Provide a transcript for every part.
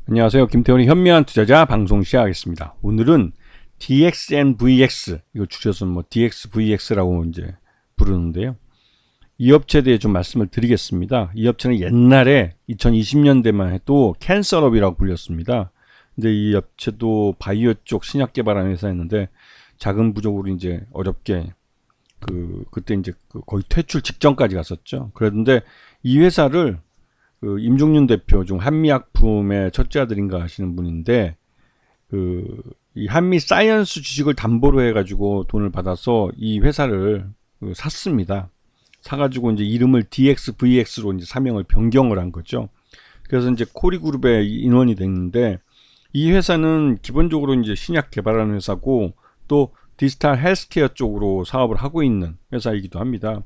안녕하세요. 김태훈의 현명한 투자자 방송 시작하겠습니다. 오늘은 DXNVX, 이거 줄여서 뭐 DXVX라고 이제 부르는데요. 이 업체에 대해 좀 말씀을 드리겠습니다. 이 업체는 옛날에 2020년대만 해도 캔서럽이라고 불렸습니다. 근데 이 업체도 바이오 쪽 신약 개발하는 회사였는데 자금 부족으로 이제 어렵게 그때 이제 거의 퇴출 직전까지 갔었죠. 그랬는데 이 회사를 임종윤 대표 중 한미약품의 첫째 아들인가 하시는 분인데 이 한미 사이언스 주식을 담보로 해가지고 돈을 받아서 이 회사를 샀습니다. 사가지고 이제 이름을 DXVX로 이제 사명을 변경을 한 거죠. 그래서 이제 코리그룹의 인원이 됐는데 이 회사는 기본적으로 이제 신약 개발하는 회사고 또 디지털 헬스케어 쪽으로 사업을 하고 있는 회사이기도 합니다.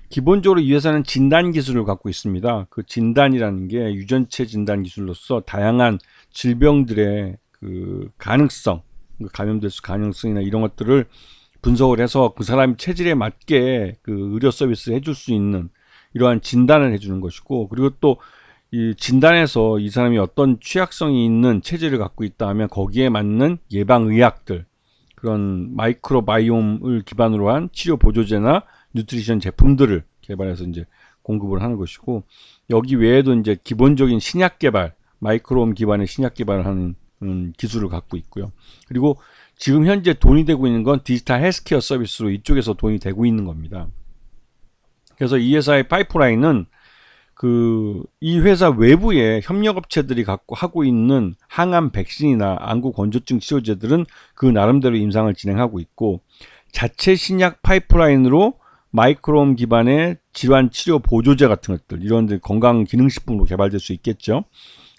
기본적으로 이 회사는 진단 기술을 갖고 있습니다. 그 진단이라는 게 유전체 진단 기술로서 다양한 질병들의 가능성, 감염될 수 가능성이나 이런 것들을 분석을 해서 그 사람의 체질에 맞게 의료 서비스를 해줄 수 있는 이러한 진단을 해주는 것이고, 그리고 또 이 진단에서 이 사람이 어떤 취약성이 있는 체질을 갖고 있다 하면 거기에 맞는 예방의학들, 그런 마이크로바이옴을 기반으로 한 치료 보조제나 뉴트리션 제품들을 개발해서 이제 공급을 하는 것이고, 여기 외에도 이제 기본적인 신약 개발, 마이크로옴 기반의 신약 개발을 하는 기술을 갖고 있고요. 그리고 지금 현재 돈이 되고 있는 건 디지털 헬스케어 서비스로 이쪽에서 돈이 되고 있는 겁니다. 그래서 이 회사의 파이프라인은 이 회사 외부의 협력업체들이 하고 있는 항암 백신이나 안구 건조증 치료제들은 그 나름대로 임상을 진행하고 있고, 자체 신약 파이프라인으로 마이크로옴 기반의 질환 치료 보조제 같은 것들, 이런 건강 기능식품으로 개발될 수 있겠죠.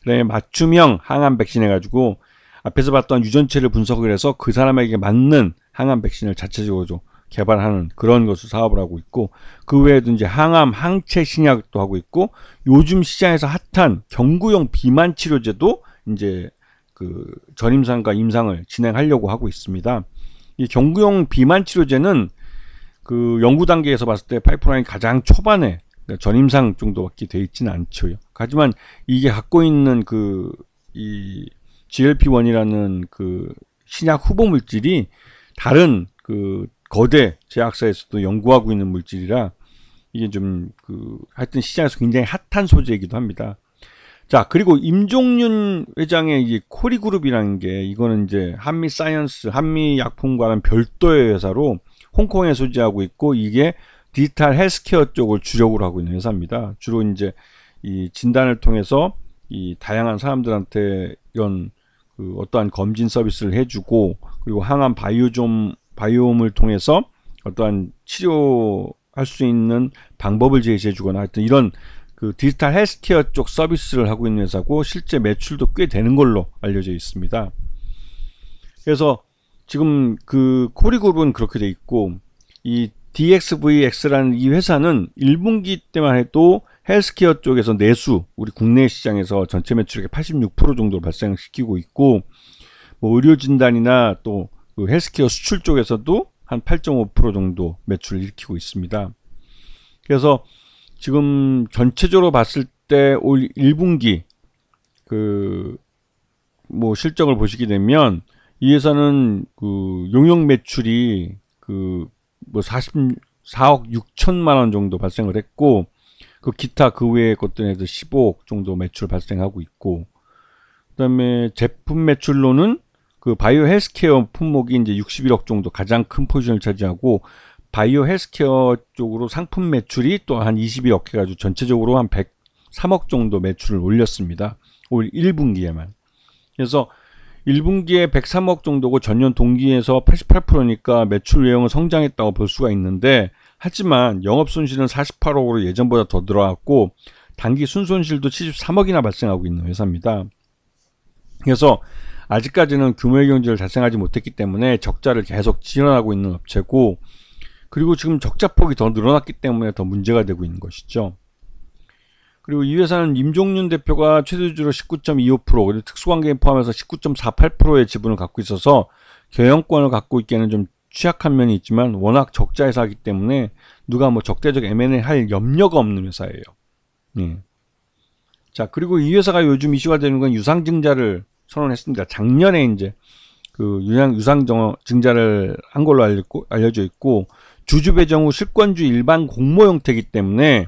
그다음에 맞춤형 항암 백신 해가지고 앞에서 봤던 유전체를 분석을 해서 그 사람에게 맞는 항암 백신을 자체적으로 개발하는 그런 것을 사업을 하고 있고, 그 외에도 이제 항암 항체 신약도 하고 있고, 요즘 시장에서 핫한 경구용 비만 치료제도 이제 전임상과 임상을 진행하려고 하고 있습니다. 이 경구용 비만 치료제는 연구 단계에서 봤을 때 파이프라인 가장 초반에, 그러니까 전임상 정도밖에 돼 있지는 않죠. 하지만 이게 갖고 있는 이 GLP-1이라는 신약 후보 물질이 다른 거대 제약사에서도 연구하고 있는 물질이라 이게 좀 하여튼 시장에서 굉장히 핫한 소재이기도 합니다. 자, 그리고 임종윤 회장의 이 코리그룹이라는 게, 이거는 이제 한미 사이언스, 한미 약품과는 별도의 회사로 홍콩에 소재하고 있고, 이게 디지털 헬스케어 쪽을 주력으로 하고 있는 회사입니다. 주로 이제 이 진단을 통해서 이 다양한 사람들한테 이런 어떠한 검진 서비스를 해주고, 그리고 항암 바이옴을 통해서 어떠한 치료할 수 있는 방법을 제시해주거나 하여튼 이런 디지털 헬스케어 쪽 서비스를 하고 있는 회사고, 실제 매출도 꽤 되는 걸로 알려져 있습니다. 그래서 지금 코리그룹은 그렇게 돼 있고, 이 DXVX라는 이 회사는 1분기 때만 해도 헬스케어 쪽에서 내수, 우리 국내 시장에서 전체 매출의 86% 정도 발생시키고 있고, 뭐 의료 진단이나 또 헬스케어 수출 쪽에서도 한 8.5% 정도 매출을 일으키고 있습니다. 그래서 지금 전체적으로 봤을 때 올 1분기 뭐 실적을 보시게 되면 이 회사는 용역 매출이 뭐 44억 6천만 원 정도 발생을 했고, 기타 외의 것들에도 15억 정도 매출 발생하고 있고, 그다음에 제품 매출로는 바이오 헬스케어 품목이 이제 61억 정도 가장 큰 포지션을 차지하고, 바이오 헬스케어 쪽으로 상품 매출이 또 한 22억 해가지고 전체적으로 한 103억 정도 매출을 올렸습니다. 올 1분기에만. 그래서 1분기에 103억 정도고 전년 동기에서 88%니까 매출 외형은 성장했다고 볼 수가 있는데, 하지만 영업손실은 48억으로 예전보다 더 늘어났고, 단기 순손실도 73억이나 발생하고 있는 회사입니다. 그래서 아직까지는 규모의 경제를 달성하지 못했기 때문에 적자를 계속 지원하고 있는 업체고, 그리고 지금 적자폭이 더 늘어났기 때문에 더 문제가 되고 있는 것이죠. 그리고 이 회사는 임종윤 대표가 최대주주로 19.25%, 그리고 특수관계인 포함해서 19.48%의 지분을 갖고 있어서 경영권을 갖고 있기에는 좀 취약한 면이 있지만, 워낙 적자 회사이기 때문에 누가 뭐 적대적 M&A 할 염려가 없는 회사예요. 예. 자, 그리고 이 회사가 요즘 이슈가 되는 건 유상증자를 선언했습니다. 작년에 이제 그 유상증자를 한 걸로 알려져 있고, 주주 배정 후 실권주 일반 공모 형태이기 때문에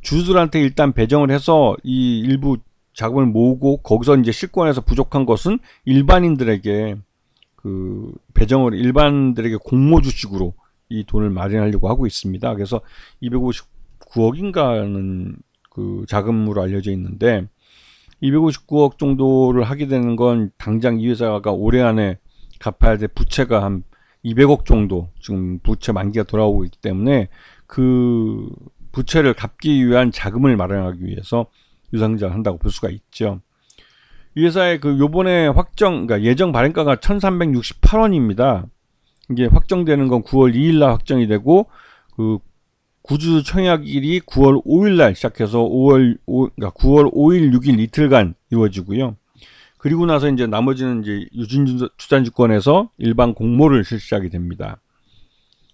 주주들한테 일단 배정을 해서 이 일부 자금을 모으고, 거기서 이제 실권에서 부족한 것은 일반인들에게 일반들에게 공모 주식으로 이 돈을 마련하려고 하고 있습니다. 그래서 259억인가는 그 자금으로 알려져 있는데, 259억 정도를 하게 되는 건 당장 이 회사가 올해 안에 갚아야 될 부채가 한 200억 정도 지금 부채 만기가 돌아오고 있기 때문에 그 부채를 갚기 위한 자금을 마련하기 위해서 유상증자를 한다고 볼 수가 있죠. 이 회사의 그 요번에 그러니까 예정 발행가가 1368원입니다. 이게 확정되는 건 9월 2일 날 확정이 되고, 그 구주 청약일이 9월 5일 날 시작해서 그러니까 9월 5일, 6일 이틀간 이루어지고요. 그리고 나서 이제 나머지는 이제 유진투자증권에서 일반 공모를 실시하게 됩니다.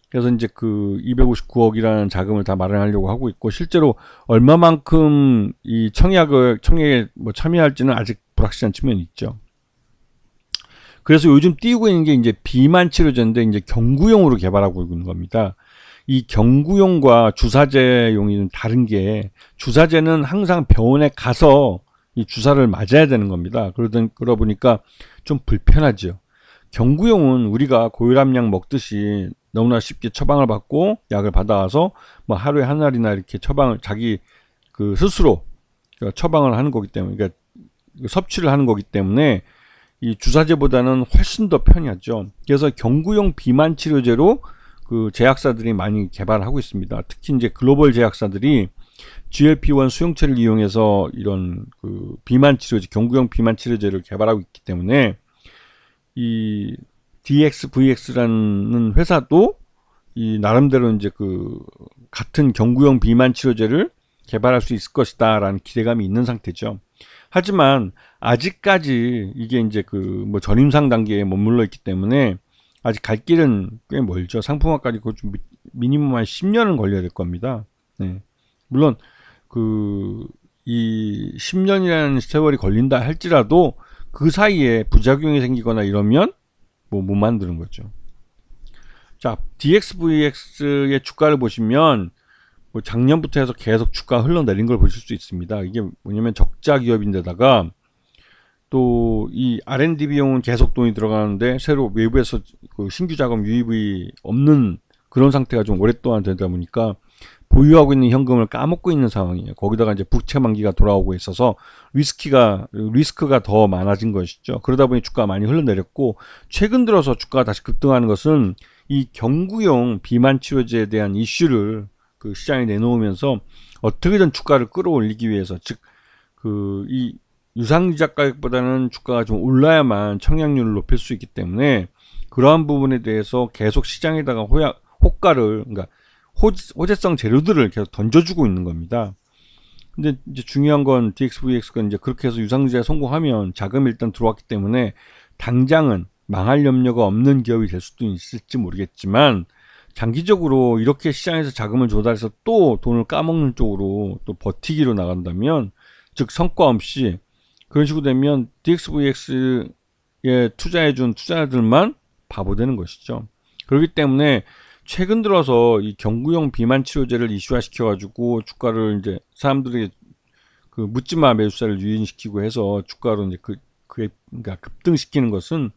그래서 이제 그 259억이라는 자금을 다 마련하려고 하고 있고, 실제로 얼마만큼 이 청약에 뭐 참여할지는 아직 불확실한 측면이 있죠. 그래서 요즘 띄우고 있는 게 이제 비만 치료제인데, 이제 경구용으로 개발하고 있는 겁니다. 이 경구용과 주사제용이 다른 게, 주사제는 항상 병원에 가서 이 주사를 맞아야 되는 겁니다. 그러다 보니까 좀 불편하죠. 경구용은 우리가 고혈압약 먹듯이 너무나 쉽게 처방을 받고 약을 받아와서 뭐 하루에 한 알이나 이렇게 자기 그 스스로 처방을 하는 거기 때문에, 그러니까 섭취를 하는 거기 때문에 이 주사제보다는 훨씬 더 편하죠. 그래서 경구용 비만 치료제로 그 제약사들이 많이 개발하고 있습니다. 특히 이제 글로벌 제약사들이 GLP-1 수용체를 이용해서 이런 그 비만 치료제, 경구용 비만 치료제를 개발하고 있기 때문에 이 DXVX라는 회사도 이 나름대로 이제 그 같은 경구용 비만 치료제를 개발할 수 있을 것이다라는 기대감이 있는 상태죠. 하지만 아직까지 이게 이제 그 뭐 전임상 단계에 머물러 있기 때문에 아직 갈 길은 꽤 멀죠. 상품화까지 그 좀 미니멈 한 10년은 걸려야 될 겁니다. 네. 물론 이 10년이라는 세월이 걸린다 할지라도 그 사이에 부작용이 생기거나 이러면 뭐 못 만드는 거죠. 자, DXVX의 주가를 보시면 뭐 작년부터 해서 계속 주가 흘러내린 걸 보실 수 있습니다. 이게 뭐냐면 적자 기업인데다가 또 이 R&D 비용은 계속 돈이 들어가는데 새로 외부에서 그 신규 자금 유입이 없는 그런 상태가 좀 오랫동안 되다 보니까 보유하고 있는 현금을 까먹고 있는 상황이에요. 거기다가 이제 부채 만기가 돌아오고 있어서 리스크가 더 많아진 것이죠. 그러다 보니 주가가 많이 흘러내렸고, 최근 들어서 주가가 다시 급등하는 것은 이 경구용 비만 치료제에 대한 이슈를 그 시장에 내놓으면서 어떻게든 주가를 끌어올리기 위해서, 즉 이 유상증자 가격보다는 주가가 좀 올라야만 청약률을 높일 수 있기 때문에 그러한 부분에 대해서 계속 시장에다가 그러니까 호재성 재료들을 계속 던져주고 있는 겁니다. 근데 이제 중요한 건 DXVX가 이제 그렇게 해서 유상증자에 성공하면 자금이 일단 들어왔기 때문에 당장은 망할 염려가 없는 기업이 될 수도 있을지 모르겠지만, 장기적으로 이렇게 시장에서 자금을 조달해서 또 돈을 까먹는 쪽으로 또 버티기로 나간다면, 즉 성과 없이 그런 식으로 되면 DXVX에 투자해준 투자자들만 바보 되는 것이죠. 그렇기 때문에 최근 들어서 이 경구용 비만 치료제를 이슈화 시켜가지고 주가를 이제 사람들에게 그 묻지마 매수세를 유인시키고 해서 주가로 이제 그러니까 급등시키는 것은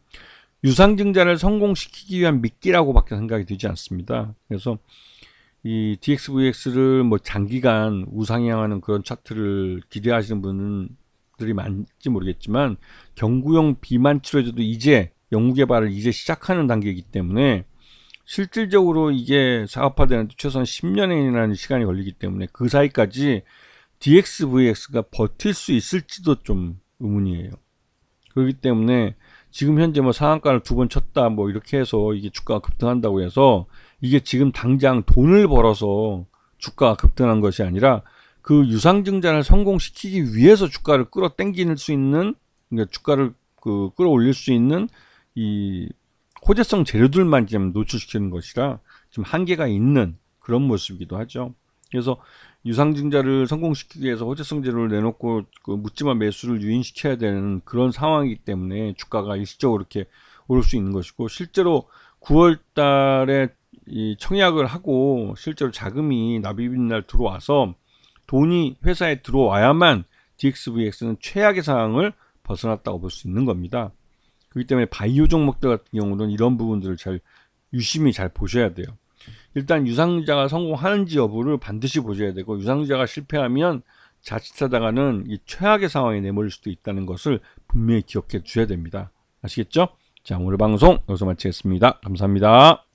유상증자를 성공시키기 위한 미끼라고밖에 생각이 되지 않습니다. 그래서 이 DXVX를 뭐 장기간 우상향하는 그런 차트를 기대하시는 분들이 많을지 모르겠지만, 경구용 비만 치료제도 이제 연구 개발을 이제 시작하는 단계이기 때문에 실질적으로 이게 사업화되는데 최소한 10년이라는 시간이 걸리기 때문에 그 사이까지 DXVX가 버틸 수 있을지도 좀 의문이에요. 그렇기 때문에 지금 현재 뭐 상한가를 2번 쳤다 뭐 이렇게 해서 이게 주가가 급등한다고 해서 이게 지금 당장 돈을 벌어서 주가가 급등한 것이 아니라 그 유상증자를 성공시키기 위해서 주가를 끌어당길 수 있는, 그러니까 주가를 끌어올릴 수 있는 이 호재성 재료들만 지금 노출시키는 것이라 좀 한계가 있는 그런 모습이기도 하죠. 그래서 유상증자를 성공시키기 위해서 호재성 재료를 내놓고 그 묻지마 매수를 유인시켜야 되는 그런 상황이기 때문에 주가가 일시적으로 이렇게 오를 수 있는 것이고, 실제로 9월 달에 이 청약을 하고 실제로 자금이 납입날 들어와서 돈이 회사에 들어와야만 DXVX는 최악의 상황을 벗어났다고 볼 수 있는 겁니다. 그렇기 때문에 바이오 종목들 같은 경우는 이런 부분들을 잘 유심히 잘 보셔야 돼요. 일단 유상증자가 성공하는지 여부를 반드시 보셔야 되고, 유상증자가 실패하면 자칫하다가는 이 최악의 상황에 내몰릴 수도 있다는 것을 분명히 기억해 주셔야 됩니다. 아시겠죠? 자, 오늘 방송 여기서 마치겠습니다. 감사합니다.